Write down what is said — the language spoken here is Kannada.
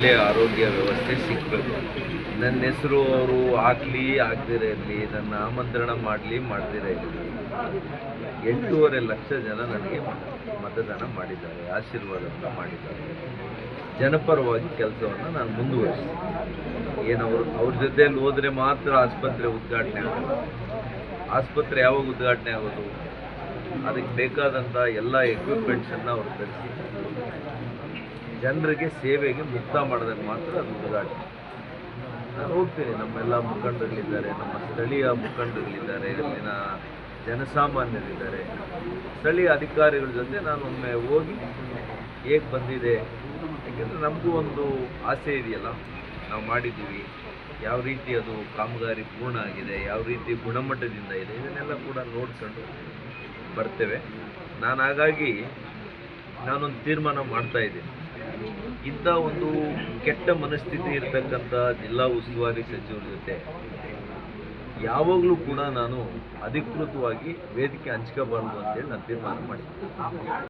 ಒಳ್ಳೆ ಆರೋಗ್ಯ ವ್ಯವಸ್ಥೆ ಸಿಗಬೇಕು. ನನ್ನ ಹೆಸರು ಅವರು ಹಾಕ್ಲಿ ಆಗದಿರೇ ಇರಲಿ, ನನ್ನ ಆಮಂತ್ರಣ ಮಾಡಲಿ ಮಾಡದಿರೇ ಇರಲಿ, 8.5 ಲಕ್ಷ ಜನ ನನಗೆ ಮತದಾನ ಮಾಡಿದ್ದಾರೆ, ಆಶೀರ್ವಾದವನ್ನು ಮಾಡಿದ್ದಾರೆ. ಜನಪರವಾಗಿ ಕೆಲಸವನ್ನು ನಾನು ಮುಂದುವರಿಸ್ತೀನಿ. ಏನು ಅವ್ರ ಜೊತೆಯಲ್ಲಿ ಹೋದರೆ ಮಾತ್ರ ಆಸ್ಪತ್ರೆ ಉದ್ಘಾಟನೆ ಆಗೋದು. ಆಸ್ಪತ್ರೆ ಯಾವಾಗ ಉದ್ಘಾಟನೆ ಆಗೋದು? ಅದಕ್ಕೆ ಬೇಕಾದಂಥ ಎಲ್ಲ ಎಕ್ವಿಪ್ಮೆಂಟ್ಸನ್ನು ಅವ್ರು ತರಿಸಿ ಜನರಿಗೆ ಸೇವೆಗೆ ಮುಕ್ತ ಮಾಡಿದಾಗ ಮಾತ್ರ ಅದು ಉದ್ಘಾಟನೆ. ನಾನು ಹೋಗ್ತೀನಿ, ನಮ್ಮೆಲ್ಲ ಮುಖಂಡರುಗಳಿದ್ದಾರೆ, ನಮ್ಮ ಸ್ಥಳೀಯ ಮುಖಂಡರುಗಳಿದ್ದಾರೆ, ಇಲ್ಲಿನ ಜನಸಾಮಾನ್ಯರಿದ್ದಾರೆ, ಸ್ಥಳೀಯ ಅಧಿಕಾರಿಗಳ ಜೊತೆ ನಾನು ಒಮ್ಮೆ ಹೋಗಿ ಹೇಗೆ ಬಂದಿದೆ, ಯಾಕೆಂದರೆ ನಮಗೂ ಒಂದು ಆಸೆ ಇದೆಯಲ್ಲ, ನಾವು ಮಾಡಿದ್ದೀವಿ, ಯಾವ ರೀತಿ ಅದು ಕಾಮಗಾರಿ ಪೂರ್ಣ ಆಗಿದೆ, ಯಾವ ರೀತಿ ಗುಣಮಟ್ಟದಿಂದ ಇದೆ, ಇದನ್ನೆಲ್ಲ ಕೂಡ ನೋಡ್ಕೊಂಡು ಬರ್ತೇವೆ. ಹಾಗಾಗಿ ನಾನೊಂದು ತೀರ್ಮಾನ ಮಾಡ್ತಾ ಇದ್ದೀನಿ. ಇಂಥ ಒಂದು ಕೆಟ್ಟ ಮನಸ್ಥಿತಿ ಇರತಕ್ಕಂಥ ಜಿಲ್ಲಾ ಉಸ್ತುವಾರಿ ಸಚಿವರ ಜೊತೆ ಯಾವಾಗಲೂ ಕೂಡ ನಾನು ಅಧಿಕೃತವಾಗಿ ವೇದಿಕೆ ಹಂಚ್ಕೋಬಾರ್ದು ಅಂತೇಳಿ ನಾನು ತೀರ್ಮಾನ ಮಾಡಿದ್ದೀನಿ.